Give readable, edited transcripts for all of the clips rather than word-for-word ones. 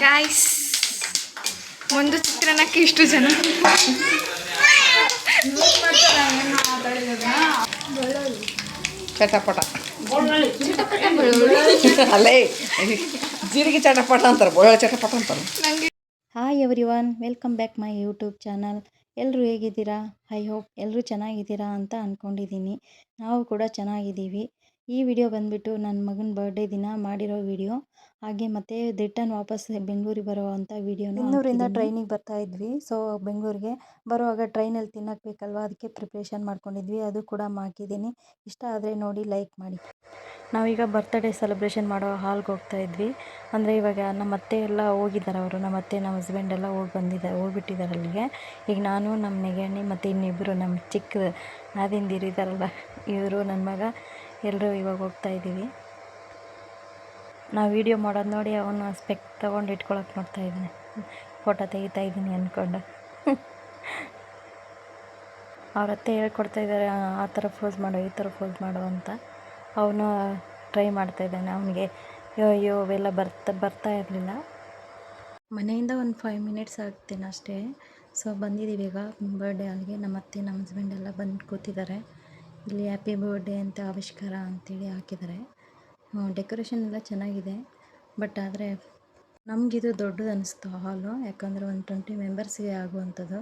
Guys, ಒಂದು ಚಿತ್ರಾನ್ನಕ್ಕೆ ಇಷ್ಟು ಜನ. ಚಟಪಟ ಅಲ್ಲೇ ಜೀರಿಗೆ ಚಟಪಟ ಅಂತಾರೆ, ಬೆಳ್ಳುಳ್ಳಿ ಚಟಪಟ ಅಂತಾರೆ. Hi everyone, welcome back my YouTube channel. ಎಲ್ಲರೂ ಹೇಗಿದ್ದೀರಾ? ಐ ಹೋಪ್ ಎಲ್ಲರೂ ಚೆನ್ನಾಗಿದ್ದೀರಾ ಅಂತ ಅಂದ್ಕೊಂಡಿದ್ದೀನಿ. ನಾವು ಕೂಡ ಚೆನ್ನಾಗಿದ್ದೀವಿ. ಈ ವಿಡಿಯೋ ಬಂದುಬಿಟ್ಟು ನನ್ನ ಮಗನ ಬರ್ಡೇ ದಿನ ಮಾಡಿರೋ ವಿಡಿಯೋ, ಹಾಗೆ ಮತ್ತು ರಿಟರ್ನ್ ವಾಪಸ್ ಬೆಂಗಳೂರಿಗೆ ಬರೋವಂಥ ವಿಡಿಯೋನು. ಬೆಂಗಳೂರಿಂದ ಟ್ರೈನಿಗೆ ಬರ್ತಾ ಇದ್ವಿ. ಸೊ ಬೆಂಗಳೂರಿಗೆ ಬರುವಾಗ ಟ್ರೈನಲ್ಲಿ ತಿನ್ನಕ್ಕೆ ಬೇಕಲ್ವ, ಅದಕ್ಕೆ ಪ್ರಿಪ್ರೇಷನ್ ಮಾಡ್ಕೊಂಡಿದ್ವಿ. ಅದು ಕೂಡ ಹಾಕಿದ್ದೀನಿ. ಇಷ್ಟ ಆದರೆ ನೋಡಿ, ಲೈಕ್ ಮಾಡಿ. ನಾವೀಗ ಬರ್ತ್ಡೇ ಸೆಲೆಬ್ರೇಷನ್ ಮಾಡೋ ಹಾಲ್ಗೆ ಹೋಗ್ತಾ ಇದ್ವಿ. ಅಂದರೆ ಇವಾಗ ನಮ್ಮ ಅತ್ತೆ ಎಲ್ಲ ಹೋಗಿದ್ದಾರೆ. ಅವರು ನಮ್ಮ ಅತ್ತೆ, ನಮ್ಮ ಹಸ್ಬೆಂಡ್ ಎಲ್ಲ ಹೋಗ್ಬಿಟ್ಟಿದ್ದಾರೆ ಅಲ್ಲಿಗೆ. ಈಗ ನಾನು, ನಮ್ಮ ನೆಗಣ್ಣಿ ಮತ್ತು ಇನ್ನಿಬ್ಬರು ನಮ್ಮ ಚಿಕ್ಕ ನಾದಿಂದಿರು ಇದ್ದಾರಲ್ಲ, ಇವರು ನನ್ನ ಮಗ, ಎಲ್ಲರೂ ಇವಾಗ ಹೋಗ್ತಾ ಇದ್ದೀವಿ. ನಾವು ವೀಡಿಯೋ ಮಾಡೋದು ನೋಡಿ ಅವನು ಸ್ಪೆಕ್ಟ್ ತೊಗೊಂಡು ಇಟ್ಕೊಳಕ್ಕೆ ನೋಡ್ತಾ ಇದ್ದಾನೆ. ಫೋಟೋ ತೆಗಿತಾ ಇದ್ದೀನಿ ಅಂದ್ಕೊಂಡು. ಅವ್ರ ಅತ್ತೆ ಹೇಳ್ಕೊಡ್ತಾ ಇದ್ದಾರೆ, ಆ ಥರ ಫೋಸ್ ಮಾಡು, ಈ ಥರ ಫೋಸ್ ಮಾಡು ಅಂತ. ಅವನು ಟ್ರೈ ಮಾಡ್ತಾಯಿದ್ದಾನೆ. ಅವನಿಗೆ ಅಯ್ಯೋ ಅವೆಲ್ಲ ಬರ್ತಾ ಇರಲಿಲ್ಲ. ಮನೆಯಿಂದ ಒಂದು 5 ಮಿನಿಟ್ಸ್ ಆಗ್ತೇನೆ ಅಷ್ಟೇ. ಸೊ ಬಂದಿದ್ದೀವಿ ಈಗ ಬರ್ಡೇ ಹಾಲ್ಗೆ. ನಮ್ಮ ಅತ್ತೆ, ನಮ್ಮ ಹಸ್ಬೆಂಡ್ ಎಲ್ಲ ಬಂದು ಕೂತಿದ್ದಾರೆ. ಇಲ್ಲಿ ಹ್ಯಾಪಿ ಬರ್ಡೇ ಅಂತ ಆವಿಷ್ಕಾರ ಅಂತೇಳಿ ಹಾಕಿದ್ದಾರೆ. ಡೆಕೋರೇಷನ್ ಎಲ್ಲ ಚೆನ್ನಾಗಿದೆ. ಬಟ್ ಆದರೆ ನಮಗಿದು ದೊಡ್ಡದು ಅನ್ನಿಸ್ತು ಹಾಲು. ಯಾಕಂದರೆ ಒಂದು 20 ಮೆಂಬರ್ಸ್ಗೆ ಆಗುವಂಥದ್ದು.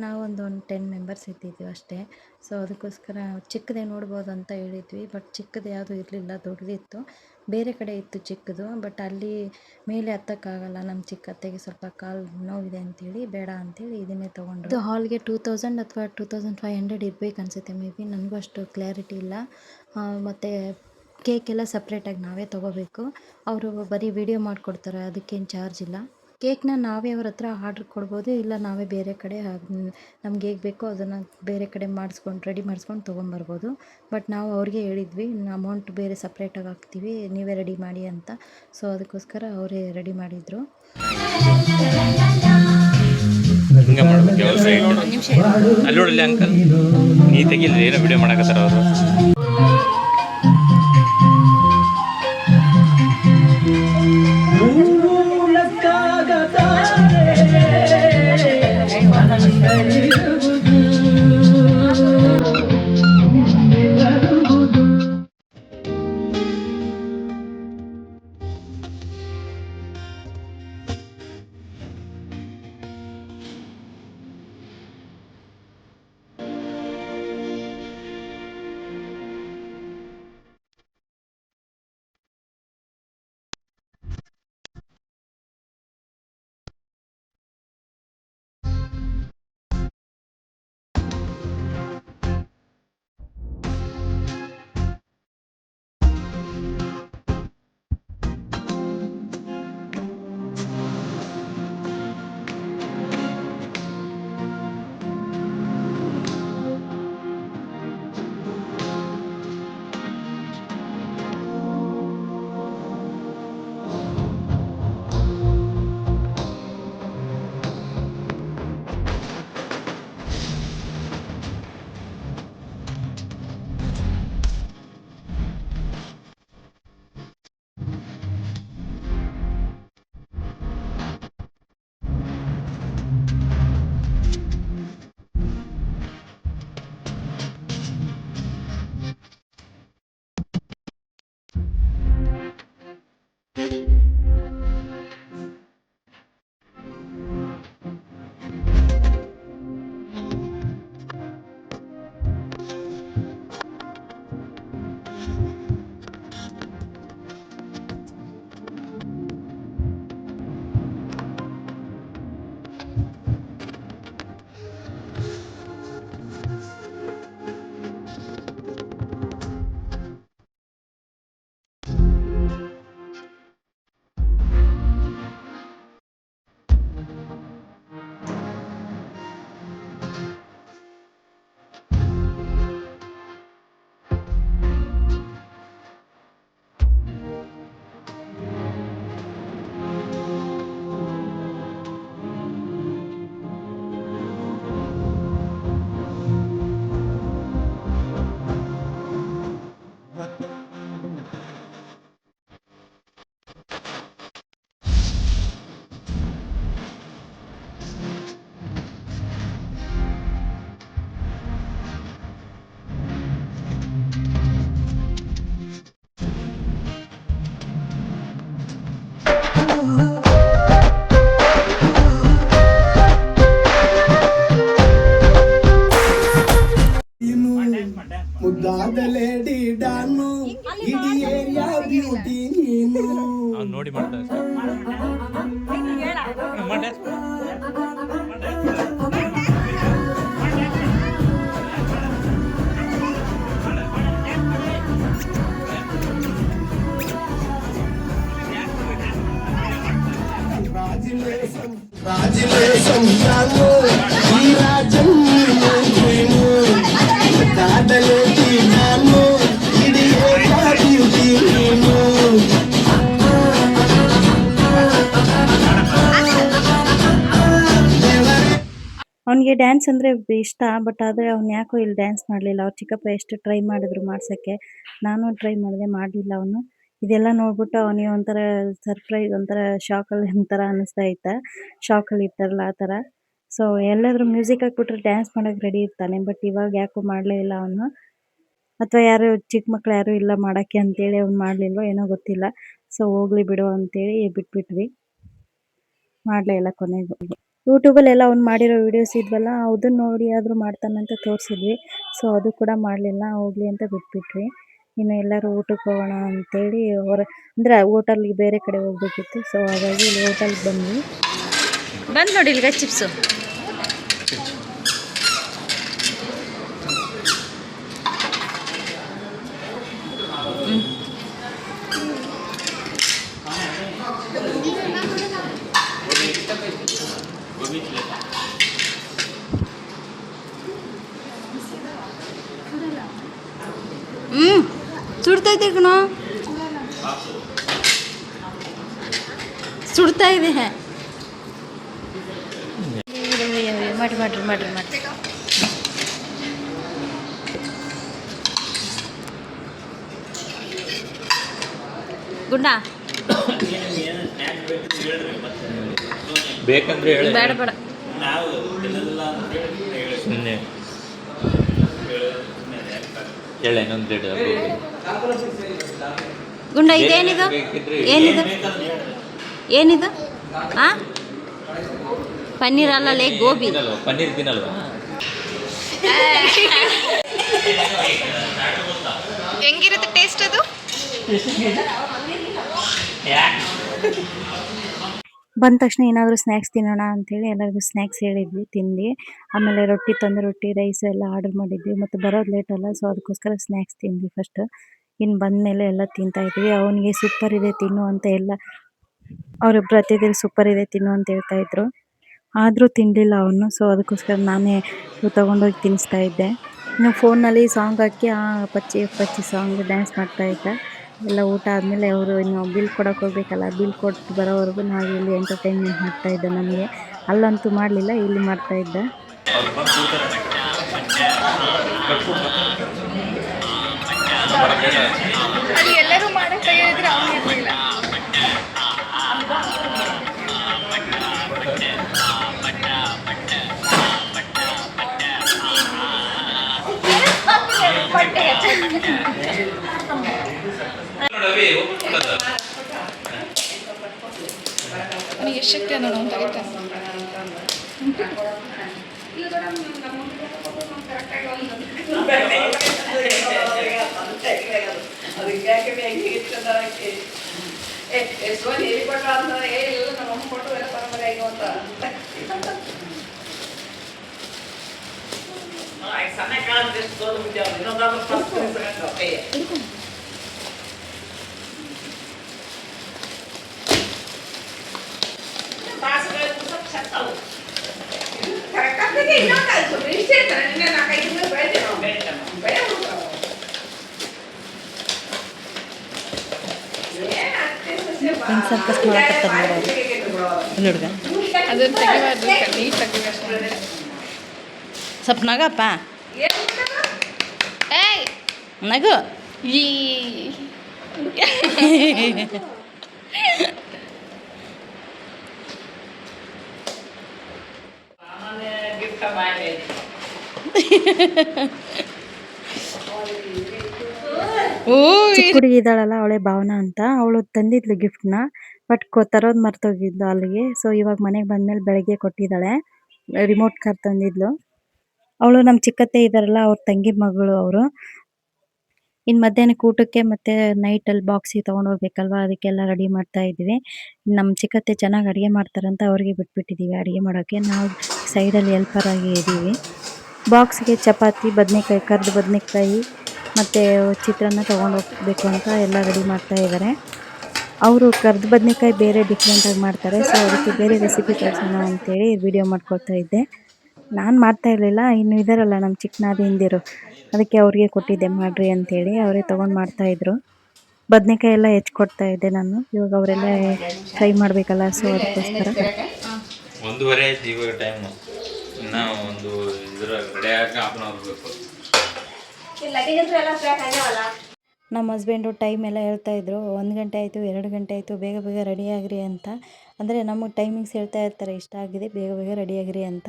ನಾವೊಂದು 10 ಮೆಂಬರ್ಸ್ ಇದ್ದಿದ್ವಿ ಅಷ್ಟೇ. ಸೊ ಅದಕ್ಕೋಸ್ಕರ ಚಿಕ್ಕದೇ ನೋಡ್ಬೋದು ಅಂತ ಹೇಳಿದ್ವಿ. ಬಟ್ ಚಿಕ್ಕದು ಯಾವುದೂ ಇರಲಿಲ್ಲ, ದೊಡ್ಡದಿತ್ತು. ಬೇರೆ ಕಡೆ ಇತ್ತು ಚಿಕ್ಕದು. ಬಟ್ ಅಲ್ಲಿ ಮೇಲೆ ಹತ್ತಕ್ಕಾಗಲ್ಲ, ನಮ್ಮ ಚಿಕ್ಕ ಅತ್ತೆಗೆ ಸ್ವಲ್ಪ ಕಾಲು ನೋವಿದೆ ಅಂತೇಳಿ ಬೇಡ ಅಂತೇಳಿ ಇದನ್ನೇ ತೊಗೊಂಡ್ರು. ಇದು ಹಾಲ್ಗೆ 2000 ಅಥವಾ 2500 ಇರಬೇಕು ಅನಿಸುತ್ತೆ, ಮೇ ಬಿ. ನನಗೂ ಅಷ್ಟು ಕ್ಲಾರಿಟಿ ಇಲ್ಲ. ಮತ್ತು ಕೇಕೆಲ್ಲ ಸಪ್ರೇಟಾಗಿ ನಾವೇ ತೊಗೋಬೇಕು. ಅವರು ಬರೀ ವಿಡಿಯೋ ಮಾಡಿಕೊಡ್ತಾರೆ, ಅದಕ್ಕೇನು ಚಾರ್ಜ್ ಇಲ್ಲ. ಕೇಕ್ನ ನಾವೇ ಅವ್ರ ಹತ್ರ ಆರ್ಡ್ರ್ ಕೊಡ್ಬೋದು, ಇಲ್ಲ ನಾವೇ ಬೇರೆ ಕಡೆ ನಮ್ಗೆ ಹೇಗೆ ಬೇಕೋ ಅದನ್ನು ಬೇರೆ ಕಡೆ ರೆಡಿ ಮಾಡಿಸ್ಕೊಂಡು ತೊಗೊಂಬರ್ಬೋದು. ಬಟ್ ನಾವು ಅವ್ರಿಗೆ ಹೇಳಿದ್ವಿ, ಅಮೌಂಟ್ ಬೇರೆ ಸಪ್ರೇಟಾಗಿ ಹಾಕ್ತೀವಿ, ನೀವೇ ರೆಡಿ ಮಾಡಿ ಅಂತ. ಸೊ ಅದಕ್ಕೋಸ್ಕರ ಅವರೇ ರೆಡಿ ಮಾಡಿದರು. ಹಿಂಗೆ ಮಾಡ್ಬೇಕು ಅಲ್ಲಿ ನೋಡಲಿ ಅಂಕಲ್, ನೀ ತೆಗಿಲ್ರಿ, ಏನೋ ವಿಡಿಯೋ ಮಾಡಕತ್ತಾರ ಅವರು. రాజులేసం నాలో ఈ రాజం నీను కాదలేటి నాలో ఇది ఏ బ్యూటీ నీను ಅವನಿಗೆ ಡ್ಯಾನ್ಸ್ ಅಂದರೆ ಇಷ್ಟ, ಬಟ್ ಆದರೆ ಅವ್ನು ಯಾಕೋ ಇಲ್ಲಿ ಡ್ಯಾನ್ಸ್ ಮಾಡಲಿಲ್ಲ. ಅವ್ರ ಚಿಕ್ಕಪ್ಪ ಎಷ್ಟು ಟ್ರೈ ಮಾಡಿದ್ರು ಮಾಡ್ಸೋಕ್ಕೆ, ನಾನು ಟ್ರೈ ಮಾಡಿದೆ, ಮಾಡಲಿಲ್ಲ ಅವನು. ಇದೆಲ್ಲ ನೋಡ್ಬಿಟ್ಟು ಅವನಿಗೆ ಒಂಥರ ಸರ್ಪ್ರೈಸ್, ಒಂಥರ ಶಾಕಲ್ಲಿ ಒಂಥರ ಅನ್ನಿಸ್ತಾ ಇತ್ತ, ಶಾಕಲ್ಲಿ ಇರ್ತಾರಲ್ಲ ಆ ಥರ. ಸೊ ಎಲ್ಲಾದರೂ ಮ್ಯೂಸಿಕ್ ಹಾಕ್ಬಿಟ್ರೆ ಡ್ಯಾನ್ಸ್ ಮಾಡೋಕ್ಕೆ ರೆಡಿ ಇರ್ತಾನೆ, ಬಟ್ ಇವಾಗ ಯಾಕೋ ಮಾಡಲೇ ಇಲ್ಲ ಅವನು. ಅಥವಾ ಯಾರು ಚಿಕ್ಕ ಮಕ್ಳು ಯಾರು ಇಲ್ಲ ಮಾಡೋಕ್ಕೆ ಅಂತೇಳಿ ಅವ್ನು ಮಾಡಲಿಲ್ವೋ ಏನೋ ಗೊತ್ತಿಲ್ಲ. ಸೊ ಹೋಗ್ಲಿ ಬಿಡು ಅಂತೇಳಿ ಬಿಟ್ಬಿಟ್ವಿ, ಮಾಡಲೇ ಇಲ್ಲ ಕೊನೆಗೂ. ಯೂಟ್ಯೂಬಲ್ಲೆಲ್ಲ ಅವ್ನು ಮಾಡಿರೋ ವಿಡಿಯೋಸ್ ಇದ್ವಲ್ಲ, ಅದನ್ನ ನೋಡಿ ಆದರೂ ಮಾಡ್ತಾನಂತ ತೋರಿಸಿದ್ವಿ. ಸೊ ಅದು ಕೂಡ ಮಾಡಲಿಲ್ಲ, ಹೋಗ್ಲಿ ಅಂತ ಬಿಟ್ಬಿಟ್ವಿ. ಇನ್ನು ಎಲ್ಲರೂ ಊಟಕ್ಕೆ ಹೋಗೋಣ ಅಂತೇಳಿ ಅಂದರೆ ಹೋಟೆಲ್ಗೆ ಬೇರೆ ಕಡೆ ಹೋಗ್ಬೇಕಿತ್ತು. ಸೊ ಹಾಗಾಗಿ ಇಲ್ಲಿ ಹೋಟೆಲ್ಗೆ ಬಂದ್ವಿ. ಬಂದು ನೋಡಿ ಇಲ್ಲಿಗೆ ಚಿಪ್ಸು. ಸುಡ್ತೈತೆ ಕಣ, ಸುಡ್ತಾ ಇದೆ. ಮಾಡಿ ಮಾಡ್ರಿ ಮಾಡ್ರಿ ಮಾಡ್ರಿ. ಗುಂಡ ಬೇಕಂದ್ರೆ ಹೇಳಿ. ಬೇಡ ಬೇಡ. ಸುಮ್ಮನೆ ಹೇಳ ಇನ್ನೊಂದು ಪ್ಲೇಟ್. ಗುಂಡ ಇದೇನಿದು? ಏನಿದು ಏನಿದು? ಆ ಪನ್ನೀರ್ ಅಲ್ಲಲೇ, ಗೋಬಿ. ಪನ್ನೀರ್ ತಿನ್ನಲ್ವಾ? ಹೆಂಗಿರುತ್ತೆ ಟೇಸ್ಟ್ ಅದು? ಬಂದ ತಕ್ಷಣ ಏನಾದರೂ ಸ್ನ್ಯಾಕ್ಸ್ ತಿನ್ನೋಣ ಅಂತೇಳಿ ಎಲ್ಲರಿಗೂ ಸ್ನ್ಯಾಕ್ಸ್ ಹೇಳಿದ್ವಿ, ತಿಂದ್ವಿ. ಆಮೇಲೆ ರೊಟ್ಟಿ ತಂದು ರೊಟ್ಟಿ ರೈಸ್ ಎಲ್ಲ ಆರ್ಡರ್ ಮಾಡಿದ್ವಿ, ಮತ್ತು ಬರೋದು ಲೇಟ್ ಅಲ್ಲ, ಸೊ ಅದಕ್ಕೋಸ್ಕರ ಸ್ನ್ಯಾಕ್ಸ್ ತಿಂದ್ವಿ ಫಸ್ಟ್. ಇನ್ನು ಬಂದಮೇಲೆ ಎಲ್ಲ ತಿಂತಾ ಇದ್ವಿ. ಅವನಿಗೆ ಸೂಪರ್ ಇದೆ ತಿನ್ನು ಅಂತ ಎಲ್ಲ ಅವರಿಬ್ಬರು ಅತ್ತಿದ್ರು ಸೂಪರ್ ಇದೆ ತಿನ್ನು ಅಂತ ಹೇಳ್ತಾ ಇದ್ರು, ಆದರೂ ತಿನ್ನಲಿಲ್ಲ ಅವನು. ಸೊ ಅದಕ್ಕೋಸ್ಕರ ನಾನೇ ತೊಗೊಂಡೋಗಿ ತಿನ್ನಿಸ್ತಾ ಇದ್ದೆ. ಇನ್ನು ಫೋನಲ್ಲಿ ಸಾಂಗ್ ಹಾಕಿ ಪಚ್ಚಿ ಪಚ್ಚಿ ಸಾಂಗ್ ಡ್ಯಾನ್ಸ್ ಮಾಡ್ತಾ ಇದ್ದೆ. ಎಲ್ಲ ಊಟ ಆದಮೇಲೆ ಅವರು ಇನ್ನು ಬಿಲ್ ಕೊಡೋಕೆ ಹೋಗ್ಬೇಕಲ್ಲ, ಬಿಲ್ ಕೊಟ್ಟು ಬರೋವರೆಗೂ ನಾವು ಇಲ್ಲಿ ಎಂಟರ್ಟೈನ್ಮೆಂಟ್ ಮಾಡ್ತಾ ಇದ್ದೆ. ನಮಗೆ ಅಲ್ಲಂತೂ ಮಾಡಲಿಲ್ಲ, ಇಲ್ಲಿ ಮಾಡ್ತಾ ಇದ್ದೆ. ಅದು ಎಲ್ಲರೂ ಮಾಡಕ್ಕೆ ಹೇಳಿದ್ರೆ ಅವನು ಇರಲಿಲ್ಲ. ಅವನಿಗೆ ಎಷ್ಟು ಶಕ್ತಿ ಅನ್ನೋದು ಅವ್ನು ತೆಗಿತಾನೆ. ಸರ್ಕಸ್ ಮಾಡಕತ್ತಾರ ಹುಡುಗ. ಅದನ್ನು ತೆಗಿಬಾರ್ದು, ನೀರು ತೆಗಿಬೇಕು. ಸ್ವಲ್ಪ ನಗಪ್ಪ, ಏಯ್ ನಗು. ಈ ಚಿಕ್ಕ ಹುಡುಗಿ ಇದ್ದಾಳಲ್ಲ, ಅವಳೆ ಭಾವನಾ ಅಂತ, ಅವಳು ತಂದಿದ್ಲು ಗಿಫ್ಟ್ನ, ಬಟ್ ತರೋದು ಮರ್ತೋಗಿದ್ಲು ಅಲ್ಲಿಗೆ. ಸೊ ಇವಾಗ ಮನೆಗೆ ಬಂದಮೇಲೆ ಬೆಳಗ್ಗೆ ಕೊಟ್ಟಿದ್ದಾಳೆ. Remote car ತಂದಿದ್ಲು. ಅವಳು ನಮ್ಮ ಚಿಕ್ಕತ್ತೆ ಇದ್ದಾರಲ್ಲ, ಅವ್ರ ತಂಗಿ ಮಗಳು ಅವರು. ಇನ್ನು ಮಧ್ಯಾಹ್ನಕ್ಕೆ ಊಟಕ್ಕೆ ಮತ್ತು ನೈಟಲ್ಲಿ ಬಾಕ್ಸಿಗೆ ತೊಗೊಂಡೋಗ್ಬೇಕಲ್ವ, ಅದಕ್ಕೆಲ್ಲ ರೆಡಿ ಮಾಡ್ತಾ ಇದ್ವಿ. ನಮ್ಮ ಚಿಕ್ಕತ್ತೆ ಚೆನ್ನಾಗಿ ಅಡುಗೆ ಮಾಡ್ತಾರಂತ ಅವ್ರಿಗೆ ಬಿಟ್ಬಿಟ್ಟಿದ್ದೀವಿ ಅಡುಗೆ ಮಾಡೋಕ್ಕೆ. ನಾವು ಸೈಡಲ್ಲಿ ಹೆಲ್ಪರ್ ಆಗಿ ಇದ್ದೀವಿ. ಬಾಕ್ಸ್ಗೆ ಚಪಾತಿ, ಬದನೇಕಾಯಿ, ಕರಿದ ಬದನೇಕಾಯಿ ಮತ್ತು ಚಿತ್ರಾನ್ನ ತೊಗೊಂಡೋಗ್ಬೇಕು ಅಂತ ಎಲ್ಲ ರೆಡಿ ಮಾಡ್ತಾ ಇದ್ದಾರೆ. ಅವರು ಕರಿದ ಬದನೇಕಾಯಿ ಬೇರೆ ಡಿಫ್ರೆಂಟಾಗಿ ಮಾಡ್ತಾರೆ. ಸೊ ಅದಕ್ಕೆ ಬೇರೆ ರೆಸಿಪಿ ತೋರಿಸೋಣ ಅಂತೇಳಿ ವಿಡಿಯೋ ಮಾಡ್ಕೊಳ್ತಾ ಇದ್ದೆ. ನಾನು ಮಾಡ್ತಾ ಇರಲಿಲ್ಲ, ಇನ್ನು ಇದ್ದಾರಲ್ಲ ನಮ್ಮ ಚಿಕ್ಕನಾದಿಂದಿರು, ಅದಕ್ಕೆ ಅವ್ರಿಗೆ ಕೊಟ್ಟಿದ್ದೆ ಮಾಡಿರಿ ಅಂತೇಳಿ. ಅವರೇ ತೊಗೊಂಡು ಮಾಡ್ತಾಯಿದ್ರು. ಬದನೇಕಾಯಿ ಎಲ್ಲ ಹೆಚ್ಕೊಡ್ತಾ ಇದ್ದೆ ನಾನು. ಇವಾಗ ಅವರೆಲ್ಲ ಫ್ರೈ ಮಾಡಬೇಕಲ್ಲ, ಸೊ ಅದಕ್ಕೋಸ್ಕರ. 1:30 ಆಯ್ತು ಇವಾಗ ಟೈಮು. ಇನ್ನೂ ಒಂದು ಇದರ ರೆಡಿ ಆಗಿ ಹಾಫ್ ಅನ್ ಅವರ್ ಬೇಕು. ನಮ್ಮ ಹಸ್ಬೆಂಡು ಟೈಮ್ ಎಲ್ಲ ಹೇಳ್ತಾಯಿದ್ರು, 1 ಗಂಟೆ ಆಯಿತು, 2 ಗಂಟೆ ಆಯಿತು, ಬೇಗ ಬೇಗ ರೆಡಿ ಆಗಿರಿ ಅಂತ. ಅಂದರೆ ನಮಗೆ ಟೈಮಿಂಗ್ಸ್ ಹೇಳ್ತಾ ಇರ್ತಾರೆ, ಇಷ್ಟ ಆಗಿದೆ, ಬೇಗ ಬೇಗ ರೆಡಿ ಆಗಿರಿ ಅಂತ.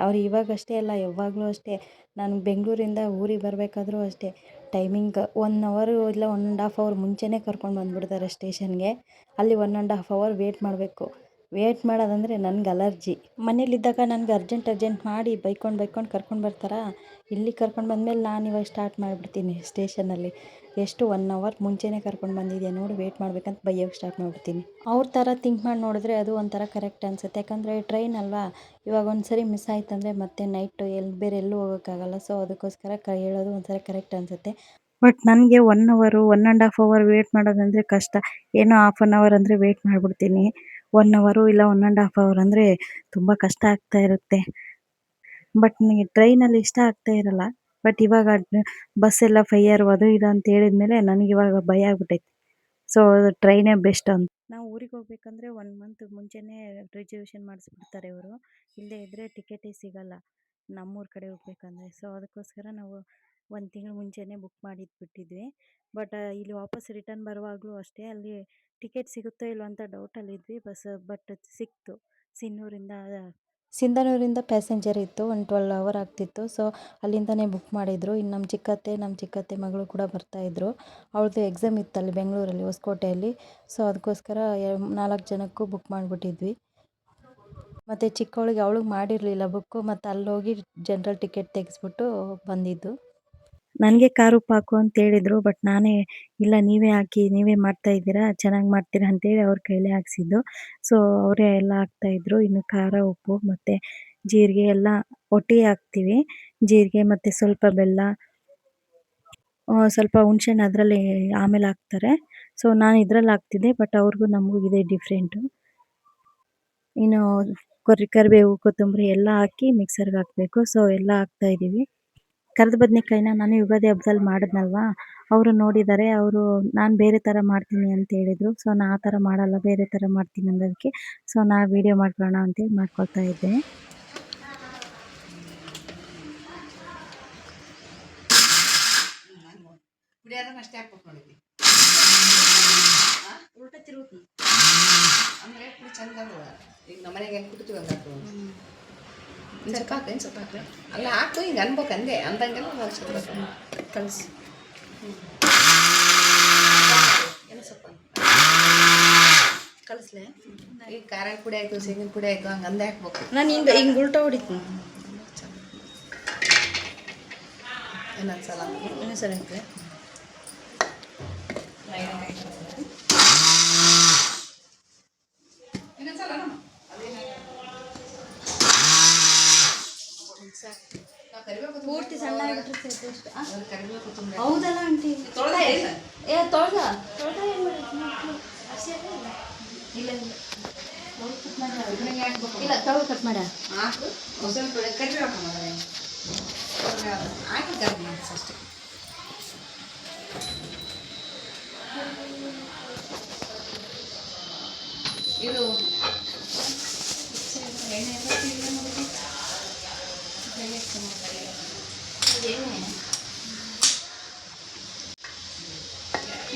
ಅವ್ರು ಇವಾಗಷ್ಟೇ ಅಲ್ಲ, ಯಾವಾಗಲೂ ಅಷ್ಟೇ. ನಾನು ಬೆಂಗಳೂರಿಂದ ಊರಿಗೆ ಬರಬೇಕಾದ್ರೂ ಅಷ್ಟೇ, ಟೈಮಿಂಗ್ 1 ಅವರು ಇಲ್ಲ 1.5 ಅವರ್ ಮುಂಚೆನೇ ಕರ್ಕೊಂಡು ಬಂದುಬಿಡ್ತಾರೆ ಸ್ಟೇಷನ್ಗೆ. ಅಲ್ಲಿ 1.5 ಅವರ್ ವೇಟ್ ಮಾಡಬೇಕು. ವೇಟ್ ಮಾಡೋದಂದರೆ ನನಗೆ ಅಲರ್ಜಿ. ಮನೇಲಿದ್ದಾಗ ನನಗೆ ಅರ್ಜೆಂಟ್ ಮಾಡಿ ಬೈಕೊಂಡು ಕರ್ಕೊಂಡು ಬರ್ತಾರಾ. ಇಲ್ಲಿ ಕರ್ಕೊಂಡು ಬಂದಮೇಲೆ ನಾನು ಇವಾಗ ಸ್ಟಾರ್ಟ್ ಮಾಡಿಬಿಡ್ತೀನಿ ಸ್ಟೇಷನಲ್ಲಿ. ಎಷ್ಟು 1 ಅವರ್ ಮುಂಚೆನೇ ಕರ್ಕೊಂಡು ಬಂದಿದ್ದೆ ನೋಡು, ವೇಟ್ ಮಾಡ್ಬೇಕಂತ ಬೈಯೋಕ್ಕೆ ಸ್ಟಾರ್ಟ್ ಮಾಡಿಬಿಡ್ತೀನಿ. ಅವ್ರ ಥರ ಥಿಂಕ್ ಮಾಡಿ ನೋಡಿದ್ರೆ ಅದು ಒಂಥರ ಕರೆಕ್ಟ್ ಅನಿಸುತ್ತೆ. ಯಾಕಂದರೆ ಟ್ರೈನ್ ಅಲ್ವಾ, ಇವಾಗ ಒಂದು ಸರಿ ಮಿಸ್ ಆಯ್ತಂದರೆ ಮತ್ತೆ ನೈಟು ಎಲ್ಲೂ ಹೋಗೋಕ್ಕಾಗಲ್ಲ. ಸೊ ಅದಕ್ಕೋಸ್ಕರ ಹೇಳೋದು ಒಂಥರ ಕರೆಕ್ಟ್ ಅನಿಸುತ್ತೆ. ಬಟ್ ನನಗೆ 1 ಅವರು 1.5 ಅವರ್ ವೇಟ್ ಮಾಡೋದಂದರೆ ಕಷ್ಟ. ಏನೋ ಹಾಫ್ ಆನ್ ಅವರ್ ಅಂದರೆ ವೇಟ್ ಮಾಡಿಬಿಡ್ತೀನಿ. 1 ಅವರು ಇಲ್ಲ 1.5 ಅವರ್ ಅಂದರೆ ತುಂಬ ಕಷ್ಟ ಆಗ್ತಾ ಇರುತ್ತೆ. ಬಟ್ ನನಗೆ ಟ್ರೈನಲ್ಲಿ ಇಷ್ಟ ಆಗ್ತಾ ಇರಲ್ಲ. ಬಟ್ ಇವಾಗ ಬಸ್ಸೆಲ್ಲ ಫೈಯರು ಅದು ಇದು ಅಂತ ಹೇಳಿದ್ಮೇಲೆ ನನಗಿವಾಗ ಭಯ ಆಗ್ಬಿಟ್ಟೈತೆ. ಸೊ ಟ್ರೈನೇ ಬೆಸ್ಟ್ ಅಂತ. ನಾವು ಊರಿಗೆ ಹೋಗ್ಬೇಕಂದ್ರೆ 1 ಮಂತ್ ಮುಂಚೆನೇ ರಿಸರ್ವೇಷನ್ ಮಾಡಿಸ್ಬಿಡ್ತಾರೆ ಇವರು. ಇಲ್ಲದೇ ಇದ್ದರೆ ಟಿಕೆಟೇ ಸಿಗಲ್ಲ ನಮ್ಮೂರ ಕಡೆ ಹೋಗ್ಬೇಕಂದ್ರೆ. ಸೊ ಅದಕ್ಕೋಸ್ಕರ ನಾವು 1 ತಿಂಗಳು ಮುಂಚೆನೇ ಬುಕ್ ಮಾಡಿಟ್ಬಿಟ್ಟಿದ್ವಿ. ಬಟ್ ಇಲ್ಲಿ ವಾಪಸ್ ರಿಟರ್ನ್ ಬರುವಾಗಲೂ ಅಷ್ಟೇ, ಅಲ್ಲಿ ಟಿಕೆಟ್ ಸಿಗುತ್ತೋ ಇಲ್ಲೋ ಅಂತ ಡೌಟಲ್ಲಿದ್ವಿ. ಬಟ್ ಸಿಕ್ತು. ಸಿಂಧನೂರಿಂದ ಪ್ಯಾಸೆಂಜರ್ ಇತ್ತು, ಒಂದು 12 ಅವರ್ ಆಗ್ತಿತ್ತು. ಸೊ ಅಲ್ಲಿಂದನೇ ಬುಕ್ ಮಾಡಿದರು. ಇನ್ನು ನಮ್ಮ ಚಿಕ್ಕತ್ತೆ ಮಗಳು ಕೂಡ ಬರ್ತಾಯಿದ್ರು. ಅವಳದು ಎಕ್ಸಾಮ್ ಇತ್ತಲ್ಲಿ ಬೆಂಗಳೂರಲ್ಲಿ ಹೊಸಕೋಟೆಯಲ್ಲಿ. ಸೊ ಅದಕ್ಕೋಸ್ಕರ 4 ಜನಕ್ಕೂ ಬುಕ್ ಮಾಡಿಬಿಟ್ಟಿದ್ವಿ. ಮತ್ತು ಚಿಕ್ಕವಳಿಗೆ ಅವಳಿಗೆ ಮಾಡಿರಲಿಲ್ಲ ಬುಕ್ಕು. ಮತ್ತು ಅಲ್ಲೋಗಿ ಜನರಲ್ ಟಿಕೆಟ್ ತೆಗೆಸ್ಬಿಟ್ಟು ಬಂದಿದ್ದು. ನನಗೆ ಕಾರು ಪಾಕು ಅಂತ ಹೇಳಿದರು. ಬಟ್ ನಾನೇ ಇಲ್ಲ, ನೀವೇ ಹಾಕಿ, ನೀವೇ ಮಾಡ್ತಾಯಿದ್ದೀರಾ, ಚೆನ್ನಾಗಿ ಮಾಡ್ತೀರಾ ಅಂತೇಳಿ ಅವ್ರ ಕೈಲೇ ಹಾಕ್ಸಿದ್ದು. ಸೊ ಅವರೇ ಎಲ್ಲ ಹಾಕ್ತಾಯಿದ್ರು. ಇನ್ನು ಖಾರ, ಉಪ್ಪು ಮತ್ತು ಜೀರಿಗೆ ಎಲ್ಲ ಒಟ್ಟಿಗೆ ಹಾಕ್ತೀವಿ. ಜೀರಿಗೆ ಮತ್ತು ಸ್ವಲ್ಪ ಬೆಲ್ಲ, ಸ್ವಲ್ಪ ಹುಣಸೆಹಣ್ಣು ಅದರಲ್ಲಿ ಆಮೇಲೆ ಹಾಕ್ತಾರೆ. ಸೊ ನಾನು ಇದರಲ್ಲಿ ಹಾಕ್ತಿದ್ದೆ. ಬಟ್ ಅವ್ರಿಗೂ ನಮಗೂ ಇದೆ ಡಿಫ್ರೆಂಟು. ಇನ್ನು ಕರಿಬೇವು, ಕೊತ್ತಂಬರಿ ಎಲ್ಲ ಹಾಕಿ ಮಿಕ್ಸರ್ಗೆ ಹಾಕಬೇಕು. ಸೊ ಎಲ್ಲ ಹಾಕ್ತಾಯಿದ್ದೀವಿ. ಕರಿದ ಬದನೇಕಾಯಿನ ನಾನು ಯುಗಾದಿ ಹಬ್ಬದಲ್ಲಿ ಮಾಡಿದ್ನಲ್ವಾ, ಅವರು ನೋಡಿದ್ದಾರೆ. ಅವರು ನಾನು ಬೇರೆ ಥರ ಮಾಡ್ತೀನಿ ಅಂತ ಹೇಳಿದರು. ಸೊ ನಾನು ಆ ಥರ ಮಾಡಲ್ಲ, ಬೇರೆ ಥರ ಮಾಡ್ತೀನಿ ಅನ್ನೋದಕ್ಕೆ ಸೊ ನಾನು ವೀಡಿಯೋ ಮಾಡ್ಕೊಳ್ಳೋಣ ಅಂತೇಳಿ ಮಾಡ್ಕೊಳ್ತಾ ಇದ್ದೆ. ಅಷ್ಟೇ ಹಾಕ್ಬೇಕು ನೋಡಿದ್ವಿ ಉಲ್ಟ ತಿರುಗಿ ಅಂದರೆ ಪುಡಿ ಚಂದ ಅಲ್ವ. ಈಗ ನಮ್ಮ ಮನೆಗೆ ಹೆಂಗೆ ಕುಟ್ತೀವಿ ಹಂಗಾಗ್ತದೆ. ಸ್ವಲ್ಪ ಹಾಕ್ರಿ, ಸ್ವಲ್ಪ ಹಾಕ್ರಿ. ಅಲ್ಲ ಹಾಕು, ಹಿಂಗೆ ಅನ್ಬೇಕು ಅಂದೆ. ಅಂದಂಗೆಲ್ಲ ಕಳಿಸಿ ಏನು ಸ್ವಲ್ಪ ಕಳಿಸ್ಲೆ. ಈಗ ಖಾರ ಪುಡಿ ಆಯಿತು, ಶೇಂಗಿನ ಪುಡಿ ಆಯಿತು, ಹಂಗೆ ಅಂದೆ ಹಾಕ್ಬೇಕು. ನಾನು ಹಿಂಗೆ ಉಲ್ಟಾ ಹೊಡಿತೀನಿ. ಇನ್ನೊಂದ್ಸಲ ಇನ್ನೊಂದ್ಸಲ ಹಾಕ್ರಿ. ಪೂರ್ತಿ ಸಣ್ಣ ಆಗಿಬಿಟ್ರೆ ಹೌದಲ್ಲ ಆಂಟಿ. ತೊಳ್ದ ಏನು ಇಲ್ಲ ಇಲ್ಲ ತೊಳೆದು ಕಟ್ ಮಾಡ ಹಾಕು. ಸ್ವಲ್ಪ ಕರಿಬೇವು ಹಾಕಿ ಕರಿಬೇವು ಅಷ್ಟೇ. ಇದು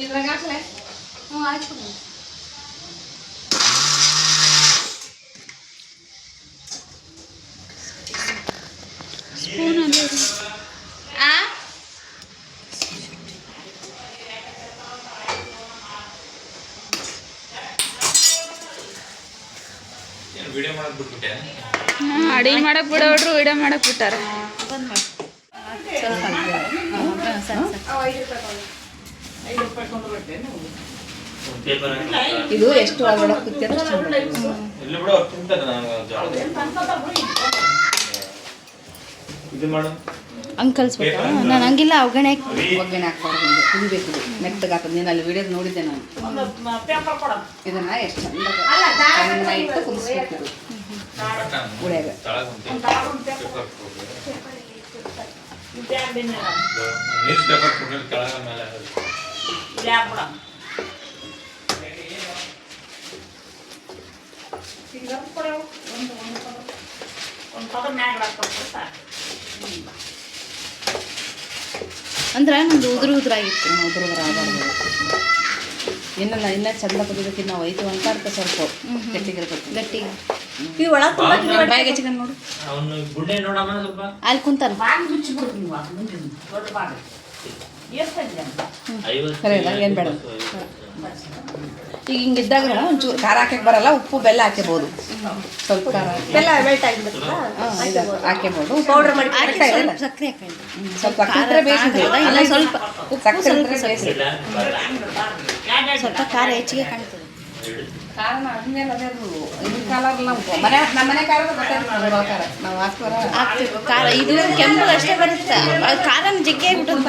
ಇದ್ರಾಗ ಹಾಕ್ಲೆ. ಹ್ಞೂ ಆಯ್ತು. ಸ್ಪೂನ್ ಅಂದರೆ ವಿಡಿಯೋ ಮಾಡಕ್ ಬಿಟ್ಬಿಟ್ಟೆ. ಅಡಿಗೆ ಮಾಡಕ್ ಬಿಡೋಡ್ರು ವಿಡಿಯೋ ಮಾಡಕ್ ಬಿಟ್ಟಾರ. ಬಂದ್ ಮಾಡಿ. ಸ್ವಲ್ಪ ಪೇಪರ್ ಇದು ಎಷ್ಟು ಒಳಗಡೆ ಕುತ್ತಿದ್ರೆ ಅಷ್ಟು ಚಂದ ಬರ್ತದೆ. ಇಲ್ಲಿ ಬಿಡು ಅವ್ರು ತಿಂತಾರೆ. ನಾನು ಜೋಳದ ಇದು ಮಾಡು. ಹಂಗೆ ಕಲಿಸ್ಬೇಕಾ? ನಾನು ಹಂಗಿಲ್ಲ ಒಗ್ಗರಣೆ ಒಗ್ಗರಣೆ ಹಾಕ್ಬಾರ್ದು, ಇದು ಕುದಿಬೇಕು. ಇದು ಮೆತ್ತಗೆ ಹಾಕೋದು. ನೀನು ಅಲ್ಲಿ ವಿಡಿಯೋದು ನೋಡಿದ್ದೆ ನಾನು. ಇದನ್ನ ಎಷ್ಟು ಚಂದ ಸಣ್ಣ ಇಟ್ಟು ಕುದಿಸ್ಬೇಕು. ಇದು ಉಳ್ಯಾಗ ನ್ಯೂಸ್ ಪೇಪರ್ ಕೊಡಲಿ ಕೆಳಗ ಮೇಲೆ ಅಂದ್ರೆ ನಮ್ದು ಉದುರಾಗಿತ್ತು. ಉದುರುದ್ರ ಆಗಬಾರ್ದು. ಇನ್ನೂ ಚಂದ ಕುದಿಬೇಕು. ನಾವು ಐದು ಅಂತ ಅರ್ಥ ಸ್ವಲ್ಪ ಗಟ್ಟಿಗಿರ್ಬೇಕು. ಗಟ್ಟಿ ಇದು ಒಳಗೆ ಬಾಯಿಗೆ ಚಿಕನ್ ನೋಡು. ಅವನು ಗುಡ್ಡೆ ನೋಡಮ್ಮ ಸ್ವಲ್ಪ. ಅಲ್ಲಿ ಕುಂತಾನ. ಕರೆಯಲ್ಲ ಏನು ಬೇಡ. ಈಗ ಹಿಂಗಿದ್ದಾಗ ಒಂಚೂರು ಖಾರ ಹಾಕಕ್ಕೆ ಬರಲ್ಲ. ಉಪ್ಪು ಬೆಲ್ಲ ಹಾಕ್ಬೋದು. ಸ್ವಲ್ಪ ಖಾರ ಬೆಲ್ಲ ಮೆಲ್ಟ್ ಆಗಿಬಿಡುತ್ತಲ್ಲ ಹಾಕ್ಬೋದು. ಪೌಡರ್ ಮಾಡಿ ಸಕ್ಕರೆ ಹಾಕಿ ಸ್ವಲ್ಪ ಸಕ್ಕರೆ ಬೇಯಿಸಿದ್ರೆ ಇಲ್ಲ ಸ್ವಲ್ಪ ಉಪ್ಪು ಸ್ವಲ್ಪ ಬೇಯಿಸಿಲ್ಲ. ಸ್ವಲ್ಪ ಖಾರ ಹೆಚ್ಚಿಗೆ ಕಾಣ್ತದೆ. ಖಾರ ಅದ್ಮೇಲೆ ಅದೇ ಅದು ಇದು ಕಾಲರ್ಲ್ಲ ನಮ್ಮ ಮನೆ ಖಾರ ಗೊತ್ತಾಗ್ತದೆ. ಖಾರ ನಾವು ಹಾಕ್ತಾರ ಹಾಕ್ತಿವಿ ಖಾರ. ಇದು ಕೆಂಪು ಅಷ್ಟೇ ಬರುತ್ತೆ. ಅದು ಖಾರನ ಜಗ್ಗೆ ಬಿಟ್ಟದ್ದು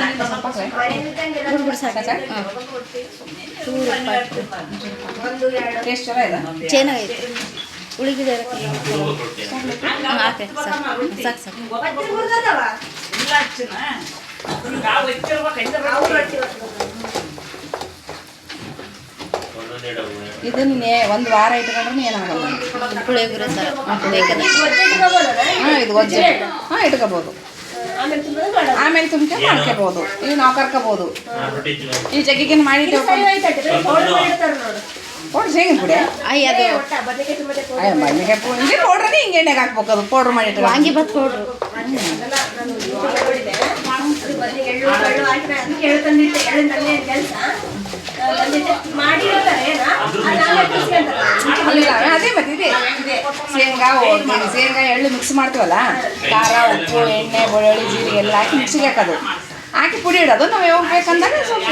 ಟೇಸ್ಟ್ ಚಲೋ ಇದೆ. ಚೆನ್ನಾಗೈತೆ. ಉಳಿಗಿದೆ ಹಾಕಿ ಸಾಕು ಸಾಕು. ಇದು ನೀನು ಒಂದು ವಾರ ಇಟ್ಕೊಂಡ್ರೂ ಏನಾಗಲ್ಲ. ಪುಳಿಯೋಗರೆ ಥರ ಇದು ಗೊಜ್ಜೆ ಇಟ್ಕೋಬೋದು. ಆಮೇಲೆ ತುಂಬ್ಕೊಂಡು ಮಾಡ್ಕೋಬೋದು. ಇವು ನಾವು ಕರ್ಕೋಬೋದು. ಈ ಜಗ್ಗಿಗೇನು ಮಾಡಿಟ್ಟು ಪೌಡ್ರ್ ಶೇಂಗಾ ಪುಡಿ ಅದು ಬದನೆಕಾಯಿ ಪುಡಿ ಹಿಂಗೆ ಪೌಡ್ರೇ ಹಿಂಗೆ ಎಣ್ಣೆಗೆ ಹಾಕ್ಬೇಕು. ಅದು ಪೌಡ್ರ್ ಮಾಡಿಟ್ಟು ವಾಂಗಿ ಬಾತ್ ಪೌಡ್ರು. ಅದೇ ಮತ್ತೆ ಇದೆ ಶೇಂಗಾ ಶೇಂಗಾ ಎಳ್ಳು ಮಿಕ್ಸ್ ಮಾಡ್ತೀವಲ್ಲ. ಖಾರ ಉಪ್ಪು ಎಣ್ಣೆ ಬೆಳ್ಳುಳ್ಳಿ ಜೀರಿಗೆ ಎಲ್ಲ ಹಾಕಿ ಮಿಕ್ಸಿಗೆ ಹಾಕೋದು. ಹಾಕಿ ಪುಡಿ ಇಡೋದು. ನಾವು ಯಾವಾಗ ಬೇಕಂದಾಗ ಸ್ವಲ್ಪ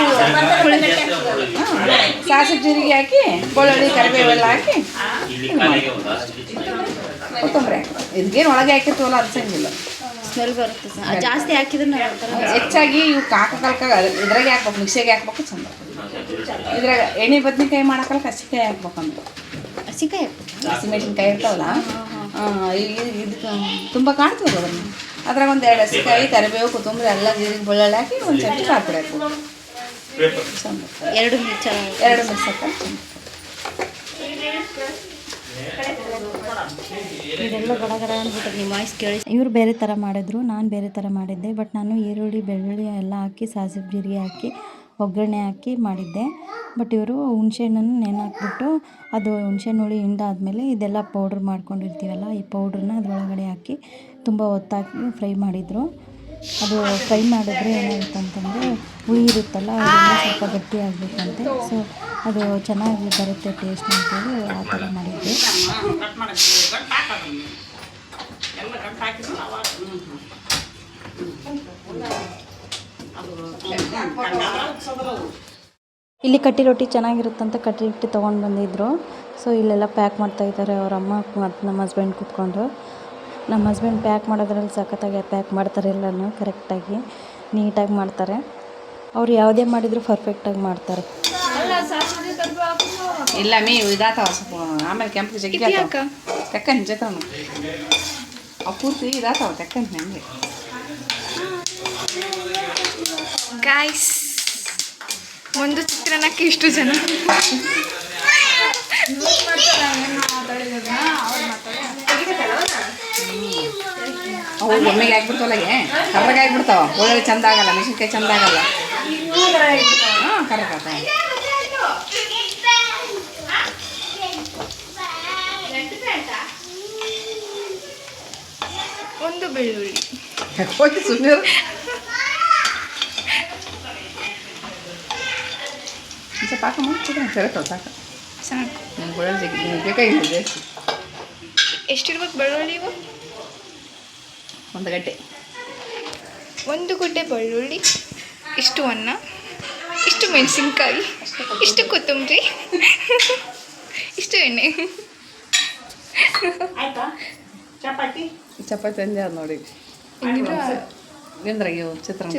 ಸಾಸಿವೆ ಜೀರಿಗೆ ಹಾಕಿ ಬೆಳ್ಳುಳ್ಳಿ ಕರಿಬೇವೆಲ್ಲ ಹಾಕಿ ಕೊತ್ತಂಬರಿ ಹಾಕಿ. ಇದಕ್ಕೇನು ಒಳಗೆ ಹಾಕಿರ್ತೀವಲ್ಲ ಅನ್ಸಂಗಿಲ್ಲ. ಸ್ಮೆಲ್ ಬರುತ್ತೆ. ಜಾಸ್ತಿ ಹಾಕಿದ್ರೆ ಹೆಚ್ಚಾಗಿ ಇವು ಕಾಕಲ್ಕ ಇದ್ರಾಗೆ ಹಾಕ್ಬೇಕು. ಮಿಕ್ಸಿಗೆ ಹಾಕ್ಬೇಕು ಚಂದ. ಇದ್ರಾಗ ಎಣ್ಣೆ ಬದ್ನಿಕಾಯಿ ಮಾಡಕ್ಕಲ್ಲ ಹಸಿಕಾಯಿ ಹಾಕ್ಬೇಕಂತ. ಹಸಿಕಾಯಿ ಹಸಿಮೆಣಸಿನ್ಕಾಯಿ ಇರ್ತಾವಲ್ಲ ಇದಕ್ಕೆ ತುಂಬ ಕಾಣ್ತದೆ ಅದನ್ನು. ಅದ್ರಾಗ ಒಂದು 2 ಹಸಿಕಾಯಿ ಕರಿಬೇವು ಕೊತ್ತಂಬರಿ ಎಲ್ಲ ಜೀರಿಗೆ ಬೆಳ್ಳುಳ್ಳಿ ಹಾಕಿ ಒಂದು ಚಮಚ ಖಾರ ಪುಡಿ ಹಾಕ್ಬೇಕು. ಚಂದ 2 ಮಿಕ್ಸ್ ಹಾಕಿ ಇದೆಲ್ಲ ಗಡಗಡ ಅಂದ್ಬಿಟ್ಟು ನಿಮ್ಮ ವಾಯ್ಸ್ ಕೇಳಿ. ಇವರು ಬೇರೆ ಥರ ಮಾಡಿದ್ರು, ನಾನು ಬೇರೆ ಥರ ಮಾಡಿದ್ದೆ. ಬಟ್ ನಾನು ಈರುಳ್ಳಿ ಬೆಳ್ಳುಳ್ಳಿ ಎಲ್ಲ ಹಾಕಿ ಸಾಸಿವೆ ಜೀರಿಗೆ ಹಾಕಿ ಒಗ್ಗರಣೆ ಹಾಕಿ ಮಾಡಿದ್ದೆ. ಬಟ್ ಇವರು ಹುಣಸೆಹಣ್ಣನ್ನು ನೆನೆ ಹಾಕ್ಬಿಟ್ಟು ಅದು ಹುಣಸೆಹಣ್ಣು ಹುಳಿ ಹಿಂಡಾದ್ಮೇಲೆ ಇದೆಲ್ಲ ಪೌಡ್ರ್ ಮಾಡ್ಕೊಂಡಿರ್ತೀವಲ್ಲ ಈ ಪೌಡ್ರನ್ನ ಅದರೊಳಗಡೆ ಹಾಕಿ ತುಂಬ ಹೊತ್ತಾಕಿ ಫ್ರೈ ಮಾಡಿದರು. ಅದು ಫ್ರೈ ಮಾಡಿದ್ರೆ ಏನಾಗುತ್ತೆ ಅಂತಂದರೆ ಹುಳಿ ಇರುತ್ತಲ್ಲ ಅದೆಲ್ಲ ಸ್ವಲ್ಪ ಗಟ್ಟಿ ಆಗಬೇಕಂತೆ. ಸೊ ಅದು ಚೆನ್ನಾಗಿ ಬರುತ್ತೆ ಟೇಸ್ಟ್ ಅಂತೇಳಿ ಆ ಥರ ಮಾಡಿದ್ದೆ. ಇಲ್ಲಿ ಕಟ್ಟಿ ರೊಟ್ಟಿ ಚೆನ್ನಾಗಿರುತ್ತಂತ ಕಟ್ಟಿ ರೊಟ್ಟಿ ತೊಗೊಂಡು ಬಂದಿದ್ದರು. ಸೊ ಇಲ್ಲೆಲ್ಲ ಪ್ಯಾಕ್ ಮಾಡ್ತಾಯಿದ್ದಾರೆ ಅವ್ರ ಅಮ್ಮ ಮತ್ತು ನಮ್ಮ ಹಸ್ಬೆಂಡ್ ಕೂತ್ಕೊಂಡು. ನಮ್ಮ ಹಸ್ಬೆಂಡ್ ಪ್ಯಾಕ್ ಮಾಡೋದ್ರಲ್ಲಿ ಸಖತ್ತಾಗಿ ಪ್ಯಾಕ್ ಮಾಡ್ತಾರೆ. ಎಲ್ಲನೂ ಕರೆಕ್ಟಾಗಿ ನೀಟಾಗಿ ಮಾಡ್ತಾರೆ. ಅವ್ರು ಯಾವುದೇ ಮಾಡಿದರೂ ಪರ್ಫೆಕ್ಟಾಗಿ ಮಾಡ್ತಾರೆ. ಇಲ್ಲ ಇದಾತಾವ ಸ್ವಲ್ಪ ಆಮೇಲೆ ಕೆಂಪು ಜಗ್ಗಿ ತೆಕ್ಕನ್ ಜೊತೆ ಅವು ಪೂರ್ತಿ ಇದಾತಾವ ತೆಕ್ಕಂತ ನನಗೆ. ಗಾಯ್ಸ್ ಒಂದು ಚಿತ್ರಾನ್ನಕ್ಕೆ ಇಷ್ಟು ಜನ. ಅವು ಒಮ್ಮೆಗೆ ಹಾಕ್ಬಿಡ್ತಾವಲ್ಲಾಗೆ ಕರ್ರಗೆ ಆಗಿಬಿಡ್ತಾವ. ಒಳ್ಳೆ ಚಂದ ಆಗಲ್ಲ. ಮೆಣಸಿನ್ಕಾಯಿ ಚಂದ ಆಗಲ್ಲ. ಹಾಂ ಕರ್ರಗೆ ಆಗ್ತಾವ. ಒಂದು ಬೆಳ್ಳುಳ್ಳಿ ಹೋಗಿ ಸುಮ್ಮನೆ ಸ್ವಲ್ಪ ಹಾಕಮ್ಮ. ಸೆರೆತಾವ ಸಾಕು ಸಾಕು. ಬೆಳ್ಳುಳ್ಳಿ ಜಗ್ಗಿ ಬೇಕಾಗಿಲ್ಲ ಜಾಸ್ತಿ. ಎಷ್ಟಿರ್ಬೇಕು ಬೆಳ್ಳುಳ್ಳಿ ಇವು? 1 ಗಡ್ಡೆ. 1 ಗುಡ್ಡೆ ಬೆಳ್ಳುಳ್ಳಿ, ಇಷ್ಟು ಅನ್ನ, ಇಷ್ಟು ಮೆಣಸಿನ್ಕಾಯಿ, ಇಷ್ಟು ಕೊತ್ತಂಬರಿ, ಇಷ್ಟು ಎಣ್ಣೆ. ಚಪಾತಿ ಅಂದೆ ಅದು ನೋಡಿ ಎಂದ್ರಾಗ ಇವು ಚಿತ್ರಾನ್ನ.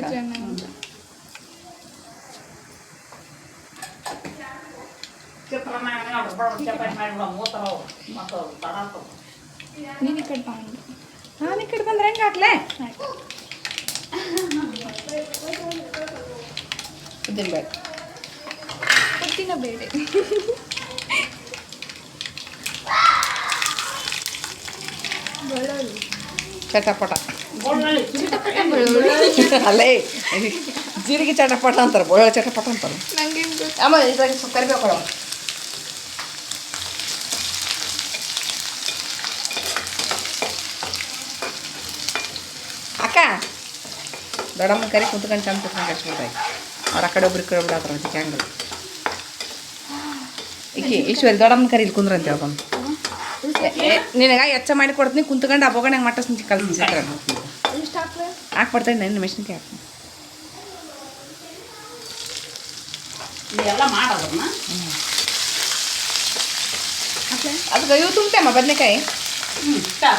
ನೀನು ಈ ಕಡೆ ಬಾಂಡು. ನಾನು ಈ ಕಡೆ ಬಂದ್ರೆ ಹೆಂಗೆ ಹಾಕ್ಲೆ ಉದ್ದಿನಬೇಳೆ ಉದ್ದಿನ ಬೇಳೆ. ಬೆಳ್ಳುಳ್ಳಿ. ಚಟಪಟ ಬೆಳ್ಳುಳ್ಳಿ. ಅಲ್ಲೇ ಜೀರಿಗೆ ಚಟಪಟ ಅಂತಾರೆ, ಬೆಳ್ಳುಳ್ಳಿ ಚಟಪಟ ಅಂತಾರೆ. ನಂಗೆ ಆಮೇಲೆ ಇದ್ರಾಗ ಸ್ವಲ್ಪ ಕರಿಬೇವು ಕೊಡೋ. ಅಕ್ಕ ದೊಡ್ಡಮ್ಮ ಕರಿ ಕುಂತ್ಕೊಂಡು ಚಂದ ಕುತ್ಕೊಂಡು ಕಟ್ಸ್ಬಿಡ್ತಾಯಿ. ಅವ್ರು ಆ ಕಡೆ ಒಬ್ರು ಈ ಕಡೆ ಬಿಡಾತ್ರ ಅದಕ್ಕೆ ಹಂಗಲ್ಲ. ಈಶ್ವರಿ ದೊಡ್ಡಮ್ಮನ ಕರಿ ಇಲ್ಲಿ ಕುಂದ್ರಂತ ಹೇಳ್ಕೊಂಡು ನಿನಗ ಎಚ್ಚ ಮಾಡಿ ಕೊಡ್ತೀನಿ, ಕುಂತ್ಕೊಂಡು ಆ ಬೋಗಣೆಗೆ ಮಟ್ಟ ಕಲ್ಸಿ ಹಾಕ್ಬಿಡ್ತಾನೆ ನನ್ನ ಮೆಷಿನ್ಗೆ ಹಾಕಿ. ಇದೆಲ್ಲ ಮಾಡೋದನ್ನ ಅದಕ್ಕೆ ಇವು ತುಂಬ್ತೇಮ್ಮ ಬದನೆಕಾಯಿ.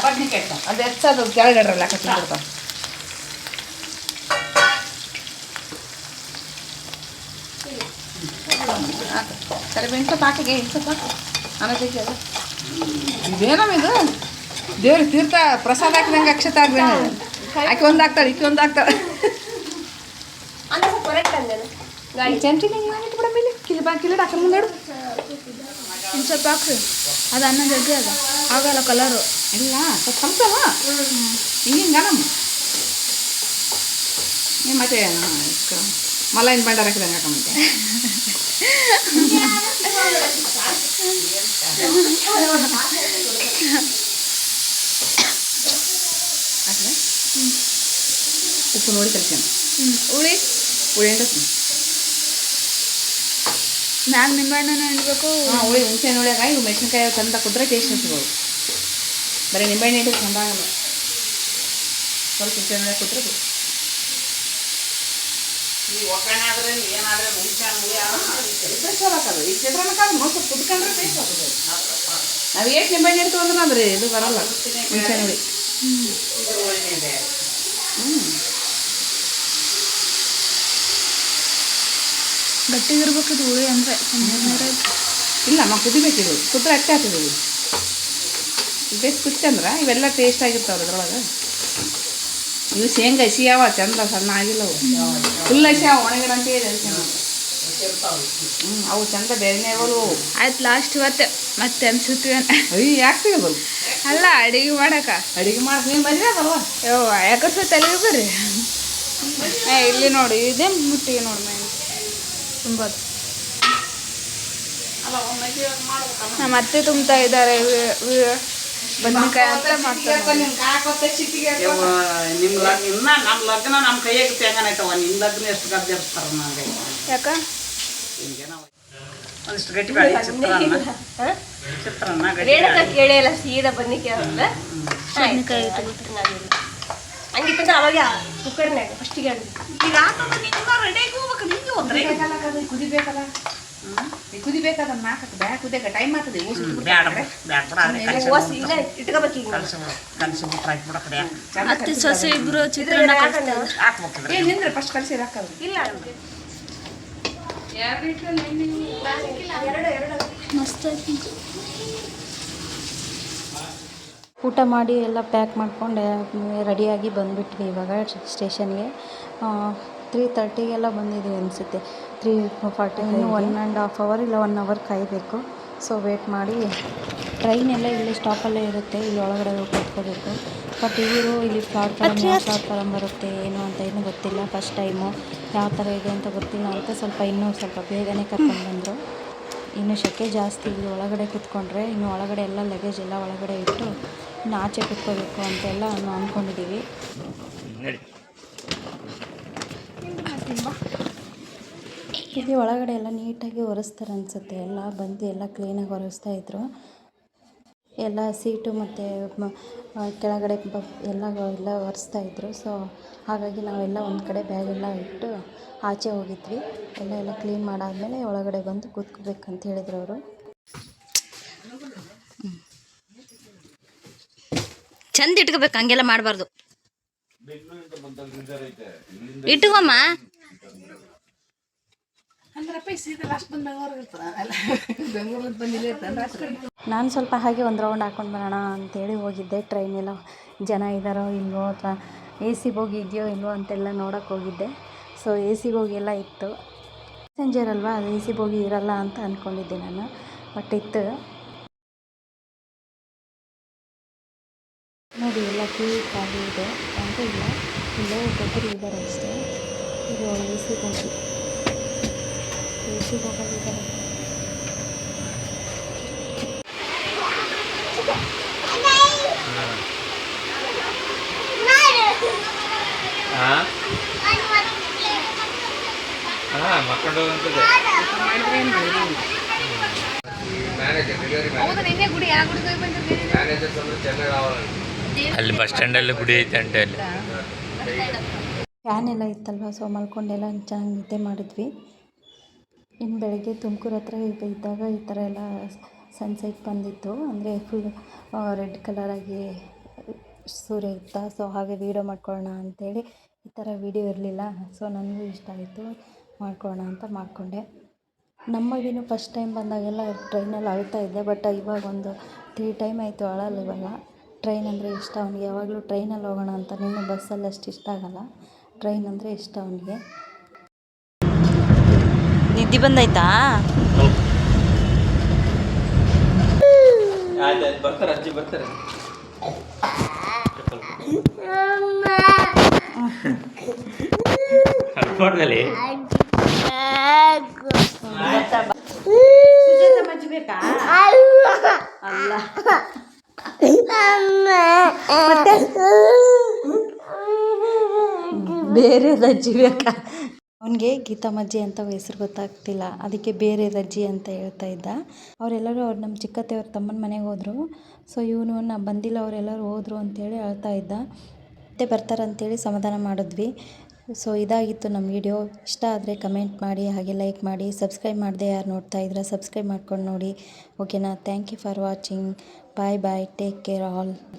ಬದ್ನಿಕಾಯಿ ಅದು ಹೆಚ್ಚದು ಕೆಳಗಡ್ರಲ್ಲ ಹಾಕಿ ತುಂಬಿಡ್ತಾವೆ. ಕರಿಬೇವು ಸ್ವಲ್ಪ ಹಾಕಿಗೆ ಸ್ವಲ್ಪ ಹಾಕಿ ಇದೇನಮ್ಮ ಇದು ದೇವ್ರಿಗೆ ತೀರ್ಥ ಪ್ರಸಾದ ಹಾಕಿದಂಗೆ ಅಕ್ಷತ ಆಗ್ದಂಗೆ. ಆಕೆ ಒಂದು ಹಾಕ್ತಾಳೆ, ಈಕೆ ಒಂದು ಹಾಕ್ತಾಳೆ. ಚಮಚಿ ಹಿಂಗೆ ಮಾಡಿಟ್ಟು ಬಿಡ ಮೇಲೆ ಕಿಲಿಡ್ ಹಾಕಿ ಮುಂದೆ ಒಂದು ಸ್ವಲ್ಪ ಹಾಕ್ರಿ. ಅದು ಅನ್ನ ಜಗ್ಗಿ ಅದ ಆಗಲ್ಲ ಕಲರು. ಇಲ್ಲ ಸ್ವಲ್ಪ ಕಮ್ಸವ ಹಿಂಗನಮ್ಮ ನೀವು ಮತ್ತೆ ಮಲೈನ್ ಬಂಡಾರ ಹಾಕಿದಂಗೆ ಹಾಕಂತೆ. ಹಾಕಲೆ ಉಪ್ಪು ನೋಡಿ ಕಲ್ಸ್ಕೊಂಡು ಹುಳಿ ಹುಳಿ ಮ್ಯಾಗ ನಿಂಬೆಹಣ್ಣು ಹಿಂಡಬೇಕು. ಹಾಂ ಹುಳಿ ಹುಣಸೆ ಹುಳಿಯಾಗ ಇವು ಮೆಣಸಿನ್ಕಾಯಿ ಚಂದ ಕುದ್ರೆ ಟೇಸ್ಟ್ ಸಿಗೋದು. ಬರೀ ನಿಂಬೆಹಣ್ಣು ಇಟ್ಟರೆ ಚಂದ ಆಗಲ್ಲ. ಸ್ವಲ್ಪ ಹುಣಸೆ ಹುಳಿಯಾಗ ಕುದ್ರೆ ಈ ಒಗ್ಗರಣೆ ಆದ್ರೆ ಏನಾದ್ರೆ ಹುಣಸೆ ಹಾಕೋದು. ಈ ಚಿತ್ರಾನ್ನಕ್ಕಾದ್ರೆ ಸ್ವಲ್ಪ ಕುದ್ಕೊಂಡ್ರೆ ಟೇಸ್ಟ್ ಆಗ್ತದೆ. ನಾವು ಎಷ್ಟು ನಿಂಬೆಹಣ್ಣು ಇಡ್ತೀವಿ ಅಂದ್ರೆ ಅಂದ್ರೆ ಇದು ಬರಲ್ಲ ಹುಣಸೆ ಹುಳಿ. ಗಟ್ಟಿಗಿರ್ಬೇಕು ಇದು ಹುಳಿ ಅಂದರೆ. ಇಲ್ಲ ನಾವು ಕುದಿಬೇಕಿದು, ಕುದ್ರೆ ಅಟ್ಟೆ ಹಾಕಿದ್ದೀವಿ. ಬೇಸ್ ಕುಚ್ಚಂದ್ರೆ ಇವೆಲ್ಲ ಟೇಸ್ಟ್ ಆಗಿರ್ತಾವೆ ಅದ್ರೊಳಗೆ. ಇವು ಶೇಂಗಾ ಹಸಿಯಾವ ಚಂದ ಸಣ್ಣ ಆಗಿಲ್ಲವು, ಫುಲ್ ಹಸಿಯಾವ ಒಣಗಿರಂತೆ ಇದೆ. ಅವು ಚಂದ ಬೇರೆನೇ ಅವಳು. ಆಯ್ತು ಲಾಸ್ಟ್ ಮತ್ತೆ ಅನ್ಸುತ್ತೀವಿ. ಅಯ್ಯ ಯಾಕೆ ಸಿಗಬಲ್ಲ ಅಲ್ಲ ಅಡಿಗೆ ಮಾಡಕ್ಕ ಅಡಿಗೆ ಮಾಡಕ್ಕೆ ನೀನು ಮದುವೆ ಅದಲ್ವ? ಯವ್ವ ಯಾಕರ್ಸ ತಲೆಗೆ ಬರ್ರಿ. ಇಲ್ಲಿ ನೋಡಿ ಇದೇ ಮುಟ್ಟಿಗೆ ನೋಡಿ ಮೈ ತುಂಬ ನಮ್ಮ ಅತ್ತೆ ತುಂಬ್ತಾ ಇದ್ದಾರೆ ಬದ್ನಿಕಾಯಿ ಅಂತ ಮಾಡ್ತಾರೆ. ನಿಮ್ಮ ಲಗ್ನ ಇನ್ನ ನಮ್ಮ ಲಗ್ನ ನಮ್ಮ ಕೈಯಾಗ ತೆಂಗನೈತವ. ನಿಮ್ಮ ಲಗ್ನ ಎಷ್ಟು ಗದ್ದೆರ್ಸ್ತಾರ ನಂಗೆ ಯಾಕ ಒಂದಿಷ್ಟು ಗಟ್ಟಿ ಬೇಳೆ ಚಿತ್ರಾನ್ನ ಗಟ್ಟಿ ಕೇಳಿಲ್ಲ ಸೀದಾ ಬದ್ನಿಕಾಯಿ ಬದ್ನಿಕಾಯಿ ಹಂಗಿತ್ತಂದ್ರೆ ಅವಾಗ ಕುಕ್ಕರ್ನಾಗ ಫಸ್ಟಿಗೆ ಈಗ ರೆಡಿಯಾಗಿ ಹೋಗ್ಬೇಕು. ನಿಂಗೆ ಹೋದ್ರೆ ಕುದಿಬೇಕಲ್ಲ, ಕುದಿಬೇಕಾದ್ರೆ ನಾಲ್ಕು ಬ್ಯಾಗ್ ಕುದಿಯಾಕ ಟೈಮ್ ಆಗ್ತದೆ. ಇಟ್ಕೋಬೇಕು. ಕಲಿಸ್ಬಿಟ್ರೆ ಆಯ್ತು ಬಿಡ ಕಡೆ ಅತ್ತೆ ಸೊಸೆ ಇಬ್ರು ಚಿತ್ರಾನ್ನ ಹಾಕ್ಬೇಕಿದ್ರೆ ಏನಿಂದ್ರೆ ಫಸ್ಟ್ ಕಲಿಸಿ ಹಾಕೋದು. ಇಲ್ಲ ಮಸ್ತ್ ಆಯ್ತು. ಊಟ ಮಾಡಿ ಎಲ್ಲ ಪ್ಯಾಕ್ ಮಾಡ್ಕೊಂಡು ರೆಡಿಯಾಗಿ ಬಂದುಬಿಟ್ವಿ ಇವಾಗ ಸ್ಟೇಷನ್ಗೆ. 3:30ಗೆಲ್ಲ ಬಂದಿದ್ದೀವಿ ಅನಿಸುತ್ತೆ. 3:40 ಇನ್ನೂ 1.5 ಅವರ್ ಇಲ್ಲ 1 ಅವರ್ ಕಾಯಬೇಕು. ಸೊ ವೇಟ್ ಮಾಡಿ. ಟ್ರೈನ್ ಎಲ್ಲ ಇಲ್ಲಿ ಸ್ಟಾಪಲ್ಲೇ ಇರುತ್ತೆ, ಇಲ್ಲಿ ಒಳಗಡೆ ಹೋಗಿ ಕೂತ್ಕೋಬೇಕು. ಬಟ್ ಇವರು ಇಲ್ಲಿ ಪ್ಲಾಟ್ಫಾರಮ್ ಬರುತ್ತೆ ಏನು ಅಂತ ಏನೂ ಗೊತ್ತಿಲ್ಲ. ಫಸ್ಟ್ ಟೈಮು ಯಾವ ಥರ ಇದೆ ಅಂತ ಗೊತ್ತಿಲ್ಲ ಅಂತ ಇನ್ನೂ ಸ್ವಲ್ಪ ಬೇಗನೆ ಕರ್ಕೊಂಡು ಬಂದರು. ಇನ್ನು ಸೆಕೆ ಜಾಸ್ತಿ, ಇಲ್ಲಿ ಒಳಗಡೆ ಕೂತ್ಕೊಂಡ್ರೆ ಇನ್ನು ಒಳಗಡೆ ಎಲ್ಲ ಲಗೇಜ್ ಎಲ್ಲ ಒಳಗಡೆ ಇಟ್ಟು ಇನ್ನು ಆಚೆ ಕೂತ್ಕೋಬೇಕು ಅಂತೆಲ್ಲ ನಾವು ಅಂದ್ಕೊಂಡಿದ್ದೀವಿ. ಇಲ್ಲಿ ಒಳಗಡೆ ಎಲ್ಲ ನೀಟಾಗಿ ಒರೆಸ್ತಾರೆ ಅನಿಸುತ್ತೆ. ಎಲ್ಲ ಬಂದು ಎಲ್ಲ ಕ್ಲೀನಾಗಿ ಒರೆಸ್ತಾ ಇದ್ರು. ಎಲ್ಲ ಸೀಟು ಮತ್ತು ಕೆಳಗಡೆ ಎಲ್ಲ ಒರೆಸ್ತಾಯಿದ್ರು. ಸೊ ಹಾಗಾಗಿ ನಾವೆಲ್ಲ ಒಂದು ಕಡೆ ಬ್ಯಾಗೆಲ್ಲ ಇಟ್ಟು ಆಚೆ ಹೋಗಿದ್ವಿ. ಎಲ್ಲ ಕ್ಲೀನ್ ಮಾಡಾದಮೇಲೆ ಒಳಗಡೆ ಬಂದು ಕೂತ್ಕೋಬೇಕಂತ ಹೇಳಿದ್ರು ಅವರು. ಚಂದ ಇಟ್ಕೋಬೇಕು, ಹಂಗೆಲ್ಲ ಮಾಡಬಾರ್ದು. ಇಟ್ಕೊಮ್ಮ. ನಾನು ಸ್ವಲ್ಪ ಹಾಗೆ ಒಂದು ರೌಂಡ್ ಹಾಕ್ಕೊಂಡು ಬರೋಣ ಅಂತೇಳಿ ಹೋಗಿದ್ದೆ. ಟ್ರೈನೆಲ್ಲ ಜನ ಇದ್ದಾರೋ ಇಲ್ವೋ ಅಥವಾ ಎ ಸಿ ಬೋಗಿ ಇದೆಯೋ ಇಲ್ವೋ ಅಂತೆಲ್ಲ ನೋಡೋಕ್ಕೆ ಹೋಗಿದ್ದೆ. ಸೊ ಎ ಸಿ ಬೋಗಿ ಎಲ್ಲ ಇತ್ತು. ಪ್ಯಾಸೆಂಜರ್ ಅಲ್ವಾ, ಅದು ಎ ಸಿ ಬೋಗಿ ಇರಲ್ಲ ಅಂತ ಅಂದ್ಕೊಂಡಿದ್ದೆ ನಾನು, ಬಟ್ ಇತ್ತು. ನೋಡಿ ಎಲ್ಲ ಕ್ಯೂ ಖಾಲಿ ಇದೆ ಅಂತ ಇಲ್ಲ, ಇಲ್ಲೇ ಒಬ್ಬೊಬ್ಬರು ಇದ್ದಾರೆ ಅಷ್ಟೇ. ಇದು A C bogie, A C ಬೋಗಿದ್ದಾರೆ. ಮಕ್ಕಳು ಅಲ್ಲಿ ಬಸ್ ಸ್ಟ್ಯಾಂಡಲ್ಲಿ ಗುಡಿ ಐತೆ ಅಂತೆ ಅಲ್ಲಿ. ಫ್ಯಾನ್ ಎಲ್ಲ ಇತ್ತಲ್ವ, ಸೊ ಮಲ್ಕೊಂಡೆಲ್ಲ ಚೆನ್ನಾಗಿ ನಿದ್ದೆ ಮಾಡಿದ್ವಿ. ಇನ್ನು ಬೆಳಗ್ಗೆ ತುಮಕೂರು ಹತ್ರ ಇದ್ದಾಗ ಈ ಥರ ಎಲ್ಲ ಸನ್ಸೆಟ್ ಬಂದಿತ್ತು. ಅಂದರೆ ಫುಲ್ ರೆಡ್ ಕಲರಾಗಿ ಸೂರ್ಯ ಇತ್ತ. ಸೊ ಹಾಗೆ ವೀಡಿಯೋ ಮಾಡ್ಕೊಳ್ಳೋಣ ಅಂಥೇಳಿ, ಈ ಥರ ವೀಡಿಯೋ ಇರಲಿಲ್ಲ. ಸೊ ನನಗೂ ಇಷ್ಟ ಆಯಿತು, ಮಾಡ್ಕೊಳ್ಳೋಣ ಅಂತ ಮಾಡಿಕೊಂಡೆ. ನಮ್ಮವಿನೂ ಫಸ್ಟ್ ಟೈಮ್ ಬಂದಾಗೆಲ್ಲ ಟ್ರೈನಲ್ಲಿ ಅಳ್ತಾ ಇದ್ದೆ. ಬಟ್ ಇವಾಗ ಒಂದು 3 ಟೈಮ್ ಆಯಿತು ಅಳಲ್ಲ ಇವಾಗ. ಟ್ರೈನ್ ಅಂದರೆ ಇಷ್ಟ ಅವನಿಗೆ, ಯಾವಾಗಲೂ ಟ್ರೈನಲ್ಲಿ ಹೋಗೋಣ ಅಂತ. ನಿನ್ನ ಬಸ್ಸಲ್ಲಿ ಅಷ್ಟು ಇಷ್ಟ ಆಗಲ್ಲ, ಟ್ರೈನ್ ಅಂದರೆ ಇಷ್ಟ ಅವನಿಗೆ. ನಿದ್ದೆ ಬಂದಾಯ್ತಾ? ಬರ್ತಾರೆ ಅಜ್ಜಿ ಬರ್ತಾರೆ. ಅನ್ಕೊಂಡಲ್ಲಿ ಅಲ್ಲ ಬೇರೆ ಅಜ್ಜಿ ಬೇಕಾ ಅವನಿಗೆ? ಗೀತಾಮಜ್ಜಿ ಅಂತ ಹೆಸ್ರು ಗೊತ್ತಾಗ್ತಿಲ್ಲ, ಅದಕ್ಕೆ ಬೇರೆ ಅಜ್ಜಿ ಅಂತ ಹೇಳ್ತಾ ಇದ್ದ. ಅವರೆಲ್ಲರೂ ನಮ್ಮ ಚಿಕ್ಕತ್ತೆಯವ್ರ ತಮ್ಮನ ಮನೆಗೆ ಹೋದರು. ಸೊ ಇವನು ನಾ ಬಂದಿಲ್ಲ, ಅವರೆಲ್ಲರೂ ಹೋದರು ಅಂತೇಳಿ ಅಳ್ತಾ ಇದ್ದ. ಮತ್ತೆ ಬರ್ತಾರಂತೇಳಿ ಸಮಾಧಾನ ಮಾಡಿದ್ವಿ. ಸೊ ಇದಾಗಿತ್ತು ನಮ್ಮ ವಿಡಿಯೋ. ಇಷ್ಟ ಆದರೆ ಕಮೆಂಟ್ ಮಾಡಿ, ಹಾಗೆ ಲೈಕ್ ಮಾಡಿ. ಸಬ್ಸ್ಕ್ರೈಬ್ ಮಾಡದೆ ಯಾರು ನೋಡ್ತಾ ಇದ್ರೆ ಸಬ್ಸ್ಕ್ರೈಬ್ ಮಾಡ್ಕೊಂಡು ನೋಡಿ, ಓಕೆನಾ? Thank you for watching. Bye bye, take care all.